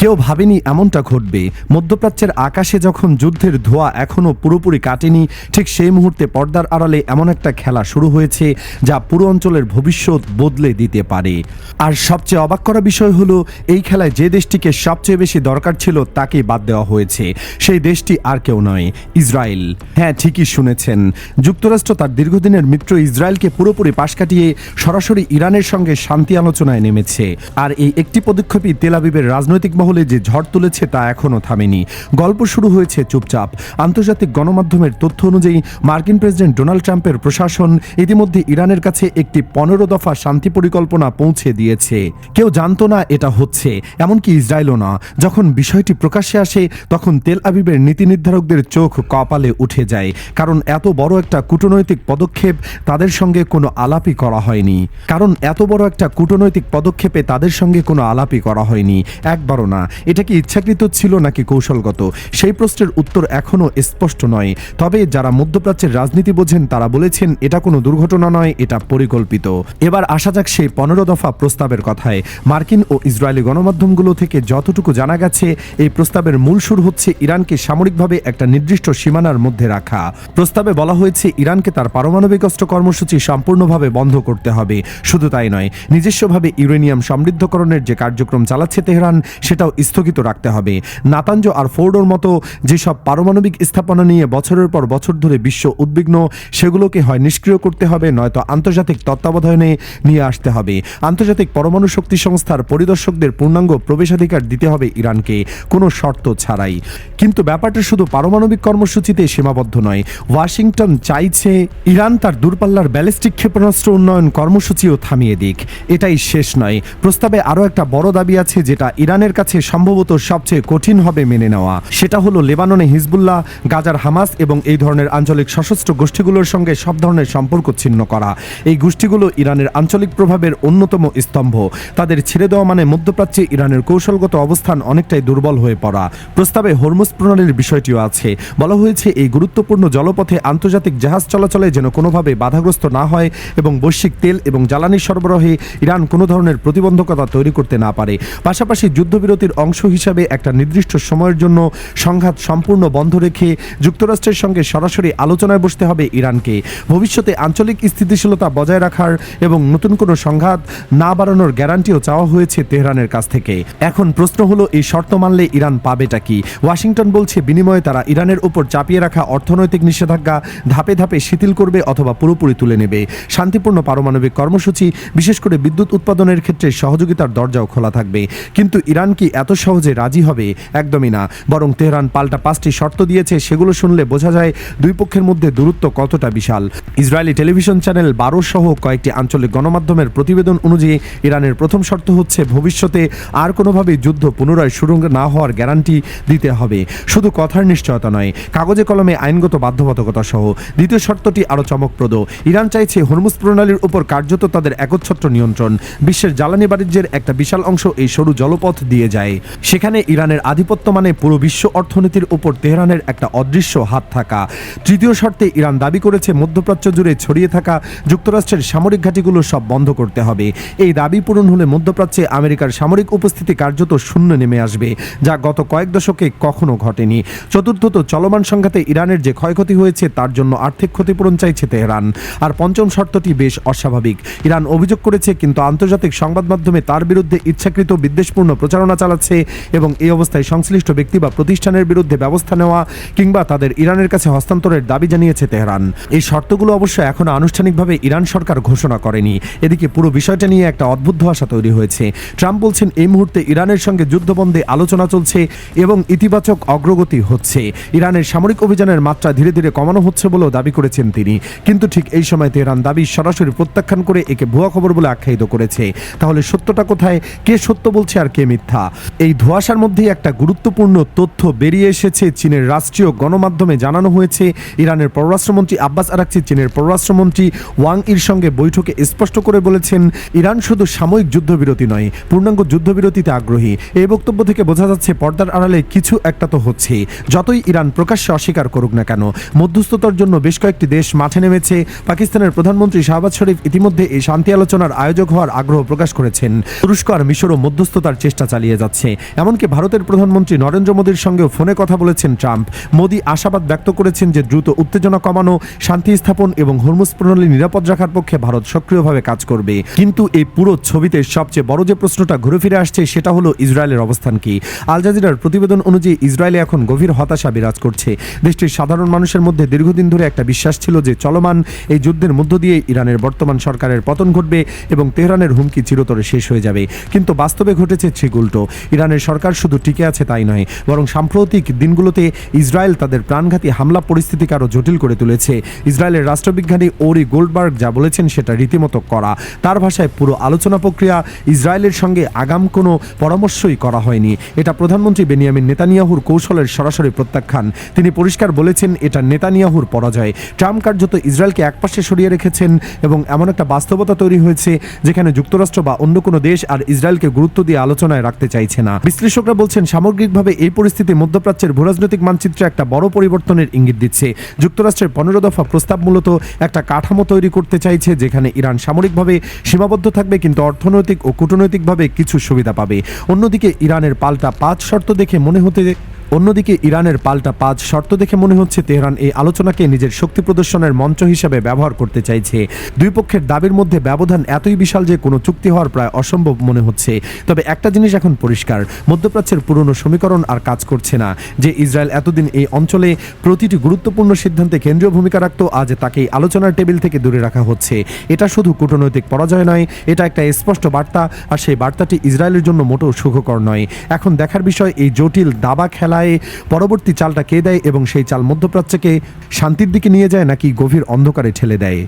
কেউ ভাবেনি এমনটা ঘটবে। মধ্যপ্রাচ্যের আকাশে যখন যুদ্ধের ধোঁয়া এখনও পুরোপুরি কাটেনি, ঠিক সেই মুহূর্তে পর্দার আড়ালে এমন একটা খেলা শুরু হয়েছে যা পুরো অঞ্চলের ভবিষ্যৎ বদলে দিতে পারে। আর সবচেয়ে অবাক করা বিষয় হলো, এই খেলায় যে দেশটিকে সবচেয়ে বেশি দরকার ছিল তাকেই বাদ দেওয়া হয়েছে। সেই দেশটি আর কেউ নয়, ইসরায়েল। হ্যাঁ, ঠিকই শুনেছেন। যুক্তরাষ্ট্র তার দীর্ঘদিনের মিত্র ইসরায়েলকে পুরোপুরি পাশ কাটিয়ে সরাসরি ইরানের সঙ্গে শান্তি আলোচনায় নেমেছে। আর এই একটি পদক্ষেপই তেল আবিবের রাজনৈতিক মহলে যে ঝড় তুলেছে তা এখনও থামেনি। গল্প শুরু হয়েছে চুপচাপ। আন্তর্জাতিক গণমাধ্যমের তথ্য অনুযায়ী মার্কিন প্রেসিডেন্ট ডোনাল্ড ট্রাম্পের প্রশাসন ইতিমধ্যে ইরানের কাছে একটি 15 দফা শান্তি পরিকল্পনা পৌঁছে দিয়েছে। কেউ জানতো না এটা হচ্ছে, এমনকি ইসরায়েলও না। যখন বিষয়টি প্রকাশ্যে আসে তখন তেল আবিবের নীতি নির্ধারকদের চোখ কপালে উঠে যায়, কারণ এত বড় একটা কূটনৈতিক পদক্ষেপে তাদের সঙ্গে কোনো আলাপই করা হয়নি। একবারও না। এটা কি ইচ্ছাকৃত ছিল নাকি কৌশলগত? সেই প্রশ্নের উত্তর এখনও স্পষ্ট নয়। তবে যারা মধ্যপ্রাচ্যের রাজনীতি বোঝেন তারা বলেছেন এটা কোনো দুর্ঘটনা নয়, এটা পরিকল্পিত। এবার আসা যাক সেই 15 দফা প্রস্তাবের কথায়। মার্কিন ও ইসরায়েলি গণমাধ্যমগুলো থেকে যতটুকু জানা গেছে, এই প্রস্তাবের মূল সুর হচ্ছে ইরানকে সামরিকভাবে একটা নির্দিষ্ট সীমানার মধ্যে রাখা। প্রস্তাবে বলা হয়েছে ইরানকে তার পারমাণবিক অস্ত্র কর্মসূচি সম্পূর্ণভাবে বন্ধ করতে হবে। শুধু তাই নয়, নিজস্বভাবে ইউরেনিয়াম সমৃদ্ধকরণের যে কার্যক্রম চালাচ্ছে তেহরান, সেটাও স্থগিত রাখতে হবে। নাতাঞ্জ আর ফোর্ডোর মতো যেসব পারমাণবিক স্থাপনা নিয়ে বছরের পর বছর ধরে বিশ্ব উদ্বিগ্ন, সেগুলোকে হয় নিষ্ক্রিয় করতে হবে, নয়তো আন্তর্জাতিক তত্ত্বাবধানে নিয়ে আসতে হবে। আন্তর্জাতিক পরমাণু শক্তি সংস্থার পরিদর্শকদের পূর্ণাঙ্গ প্রবেশাধিকার দিতে হবে ইরানকে, কোনো শর্ত ছাড়াই। কিন্তু ব্যাপারটা শুধু পারমাণবিক কর্মসূচিতে সীমাবদ্ধ নয়। ওয়াশিংটন চাইছে ইরান তার দূরপাল্লার ব্যালিস্টিক ক্ষেপণাস্ত্র উন্নয়ন কর্মসূচিও থামিয়ে দিক। এটাই শেষ নয়। প্রস্তাবে আরও একটা বড় দাবি আছে, যেটা ইরানের কাছে সম্ভবত সবচেয়ে কঠিন হবে মেনে নেওয়া। সেটা হলো লেবাননে হিজবুল্লাহ, গাজার হামাস এবং এই ধরনের আঞ্চলিক সশস্ত্র গোষ্ঠীগুলোর সঙ্গে সব ধরনের সম্পর্ক ছিন্ন করা। এই গোষ্ঠীগুলো ইরানের আঞ্চলিক প্রভাবের অন্যতম স্তম্ভ। তাদের ছেড়ে দেওয়া মানে মধ্যপ্রাচ্যে ইরানের কৌশলগত অবস্থান অনেকটাই দুর্বল হয়ে পড়া। প্রস্তাবে হরমুজ প্রণালীর বিষয়টিও আছে। বলা হয়েছে এই গুরুত্বপূর্ণ জলপথে আন্তর্জাতিক জাহাজ চলাচলে যেন কোনোভাবে বাধাগ্রস্ত না হয় এবং বৈশ্বিক তেল এবং জ্বালানি সরবরাহে ইরান কোনো ধরনের প্রতিবন্ধকতা তৈরি করতে না পারে। পাশাপাশি যুদ্ধবিরতির অংশ হিসাবে একটা নির্দিষ্ট সময়ের জন্য সংঘাত সম্পূর্ণ বন্ধ রেখে যুক্তরাষ্ট্রের সঙ্গে সরাসরি আলোচনায় বসতে হবে ইরানকে। ভবিষ্যতে আঞ্চলিক স্থিতিশীলতা বজায় রাখার এবং নতুন কোনো সংঘাত না বাড়ানোর গ্যারান্টিও চাওয়া হয়েছে তেহরানের কাছ থেকে। এখন প্রশ্ন হলো, এই শর্ত মানলে ইরান পাবেটা কি? ওয়াশিংটন বলছে বিনিময়ে তারা ইরানের উপর চাপিয়ে রাখা অর্থনৈতিক নিষেধাজ্ঞা ধাপে ধাপে শিথিল করবে অথবা পুরোপুরি তুলে নেবে। শান্তিপূর্ণ পারমাণবিক কর্মসূচি, বিশেষ করে বিদ্যুৎ উৎপাদনের ক্ষেত্রে সহযোগিতার দরজাও খোলা থাকবে। কিন্তু ইরান কি এত সহজে রাজি হবে? একদমই না। বরং তেহরান পাল্টা 5টি শর্ত দিয়েছে। সেগুলো শুনলে বোঝা যায় দুই পক্ষের মধ্যে দূরত্ব কতটা বিশাল। ইসরায়েলি টেলিভিশন চ্যানেল 12 সহ কয়েকটি আঞ্চলিক গণমাধ্যমের প্রতিবেদন অনুযায়ী ইরানের প্রথম শর্ত হচ্ছে ভবিষ্যতে আর কোনোভাবে যুদ্ধ পুনরায় শুরু না হওয়ার গ্যারান্টি দিতে হবে। শুধু কথার নিশ্চয়তা নয়, কাগজে কলমে আইনগত বাধ্যবাধকতা সহ। দ্বিতীয় শর্তটি আরও চমকপ্রদ। ইরান চাইছে হরমুজ প্রণালীর উপর কার্যত তাদের একচ্ছত্র নিয়ন্ত্রণ। বিশ্বের জ্বালানি বাণিজ্যের একটা বিশাল অংশ এই সরু জলপথ দিয়ে যায়। সেখানে ইরানের আধিপত্য মানে পুরো বিশ্ব অর্থনীতির উপর তেহরানের একটা অদৃশ্য হাত থাকা। তৃতীয় শর্তে ইরান দাবি করেছে মধ্যপ্রাচ্য জুড়ে ছড়িয়ে থাকা যুক্তরাষ্ট্রের সামরিক ঘাঁটিগুলো সব বন্ধ করতে হবে। এই দাবি পূরণ হলে মধ্যপ্রাচ্যে আমেরিকার সামরিক উপস্থিতি কার্যত শূন্য নেমে আসবে, যা গত কয়েক দশকে কখনো ঘটেনি। চতুর্থত, চলমান সংঘাতে ইরানের যে ক্ষয়ক্ষতি হয়েছে তার জন্য আর্থিক ক্ষতিপূরণ চাইছে তেহরান। আর পঞ্চম শর্তটি বেশ অস্বাভাবিক। ইরান অভিযোগ করেছে কিন্তু আন্তর্জাতিক সংবাদ মাধ্যমে তার বিরুদ্ধে ইচ্ছাকৃত বিদ্বেষপূর্ণ প্রচারণা চালাচ্ছে এবং এই অবস্থায় সংশ্লিষ্ট ব্যক্তি বা প্রতিষ্ঠানের বিরুদ্ধে ব্যবস্থা নেওয়া কিংবা তাদের ইরানের কাছে হস্তান্তরের দাবি জানিয়েছে তেহরান। এই শর্তগুলো অবশ্য এখনো আনুষ্ঠানিকভাবে ইরান সরকার ঘোষণা করেনি। এদিকে পুরো বিষয়টা নিয়ে একটা অদ্ভুত ধোঁয়াশা তৈরি হয়েছে। ট্রাম্প বলছেন এই মুহূর্তে ইরানের সঙ্গে যুদ্ধবন্ধে আলোচনা চলছে এবং ইতিবাচক অগ্রগতি হচ্ছে। ইরানের সামরিক অভিযানের মাত্রা ধীরে ধীরে কমানো হচ্ছে বলেও দাবি করেছেন তিনি। কিন্তু ঠিক এই সময় তেহরান দাবি সরাসরি প্রত্যাখ্যান করে একে ভুয়া খবর বলে আখ্যায়িত করেছে। তাহলে সত্যটা কোথায়? কে সত্য বলছে আর কে মিথ্যা? এই ধোঁয়াশার মধ্যেই একটা গুরুত্বপূর্ণ তথ্য বেরিয়ে এসেছে। চীনের রাষ্ট্রীয় গণমাধ্যমে জানানো হয়েছে ইরানের পররাষ্ট্রমন্ত্রী আব্বাস আরাকচি চীনের পররাষ্ট্রমন্ত্রী ওয়াং ইর সঙ্গে বৈঠকে স্পষ্ট করে বলেছেন ইরান শুধু সাময়িক যুদ্ধবিরতি নয়, পূর্ণাঙ্গ যুদ্ধবিরতিতে আগ্রহী। এই বক্তব্য থেকে বোঝা যাচ্ছে পর্দার আড়ালে কিছু একটা তো হচ্ছে। যতই ইরান প্রকাশ্যে অস্বীকার করুক না কেন, মধ্যস্থতার জন্য বেশ কয়েকটি দেশ মাঠে নেমেছে। পাকিস্তানের প্রধানমন্ত্রী শাহবাজ শরীফ ইতিমধ্যে এই শান্তি আলোচনার আয়োজক হওয়ার আগ্রহ প্রকাশ করেছেন। তুরস্ক আর মিশরও মধ্যস্থতার চেষ্টা চালিয়ে যাচ্ছে। যাচ্ছে। এমনকি ভারতের প্রধানমন্ত্রী নরেন্দ্র মোদীর সঙ্গেও ফোনে কথা বলেছেন ট্রাম্প। মোদী আশাবাদ ব্যক্ত করেছেন যে দ্রুত উত্তেজনা কমানো, শান্তি স্থাপন এবং হরমুজ প্রণালী নিরাপদ রাখার পক্ষে ভারত সক্রিয়ভাবে কাজ করবে। কিন্তু এই পুরো ছবিতে সবচেয়ে বড় যে প্রশ্নটা ঘুরে ফিরে আসছে সেটা হলো ইসরায়েলের অবস্থান কি। আল জাজিরার প্রতিবেদন অনুযায়ী ইসরায়েলে এখন গভীর হতাশা বিরাজ করছে। দেশটির সাধারণ মানুষের মধ্যে দীর্ঘদিন ধরে একটা বিশ্বাস ছিল যে চলমান এই যুদ্ধের মধ্য দিয়ে ইরানের বর্তমান সরকারের পতন ঘটবে এবং তেহরানের হুমকি চিরতরে শেষ হয়ে যাবে। কিন্তু বাস্তবে ঘটেছে ঠিক উল্টো। ইরানের সরকার শুধু টিকে আছে তাই নয়, বরং সাম্প্রতিক দিনগুলোতে ইসরায়েল তাদের প্রাণঘাতী হামলা পরিস্থিতিকে আরও জটিল করে তুলেছে। ইসরায়েলের রাষ্ট্রবিজ্ঞানী ওরি গোল্ডবার্গ যা বলেছেন সেটা রীতিমতো কড়া। তার ভাষায়, পুরো আলোচনা প্রক্রিয়া ইসরায়েলের সঙ্গে আগাম কোনো পরামর্শই করা হয়নি। এটা প্রধানমন্ত্রী বেনিয়ামিন নেতানিয়াহুর কৌশলের সরাসরি প্রত্যাখ্যান। তিনি পরিষ্কার বলেছেন এটা নেতানিয়াহুর পরাজয়। ট্রাম্প কার্যত ইসরায়েলকে একপাশে সরিয়ে রেখেছেন এবং এমন একটা বাস্তবতা তৈরি হয়েছে যেখানে যুক্তরাষ্ট্র বা অন্য কোনো দেশ আর ইসরায়েলকে গুরুত্ব দিয়ে আলোচনায় রাখতে চাইছে না। বিশ্লেষকরা বলছেন সামগ্রিকভাবে এই পরিস্থিতি মধ্যপ্রাচ্যের ভূরাজনৈতিক মানচিত্রে একটা বড় পরিবর্তনের ইঙ্গিত দিচ্ছে। যুক্তরাষ্ট্রের 15 দফা প্রস্তাব মূলত একটা কাঠামো তৈরি করতে চাইছে যেখানে ইরান সামরিকভাবে সীমাবদ্ধ থাকবে কিন্তু অর্থনৈতিক ও কূটনৈতিকভাবে কিছু সুবিধা পাবে। অন্যদিকে ইরানের পাল্টা 5 শর্ত দেখে মনে হচ্ছে তেহরান এই আলোচনাকে নিজের শক্তি প্রদর্শনের মঞ্চ হিসেবে ব্যবহার করতে চাইছে। দুই পক্ষের দাবির মধ্যে ব্যবধান এতই বিশাল যে কোনো চুক্তি হওয়ার প্রায় অসম্ভব মনে হচ্ছে। তবে একটা জিনিস এখন পরিষ্কার, মধ্যপ্রাচ্যের পুরনো সমীকরণ আর কাজ করছে না। যে ইসরায়েল এতদিন এই অঞ্চলে প্রতিটি গুরুত্বপূর্ণ সিদ্ধান্তে কেন্দ্রীয় ভূমিকা রাখত, আজ তাকে আলোচনার টেবিল থেকে দূরে রাখা হচ্ছে। এটা শুধু কূটনৈতিক পরাজয় নয়, এটা একটা স্পষ্ট বার্তা, আর সেই বার্তাটি ইসরায়েলের জন্য মোটেও সুখকর নয়। এখন দেখার বিষয় এই জটিল দাবা খেলায় পরবর্তী চালটা কে দেয় এবং সেই চাল মধ্যপ্রাচ্যকে শান্তির দিকে নিয়ে যায় নাকি গভীর অন্ধকারে ঠেলে দেয়।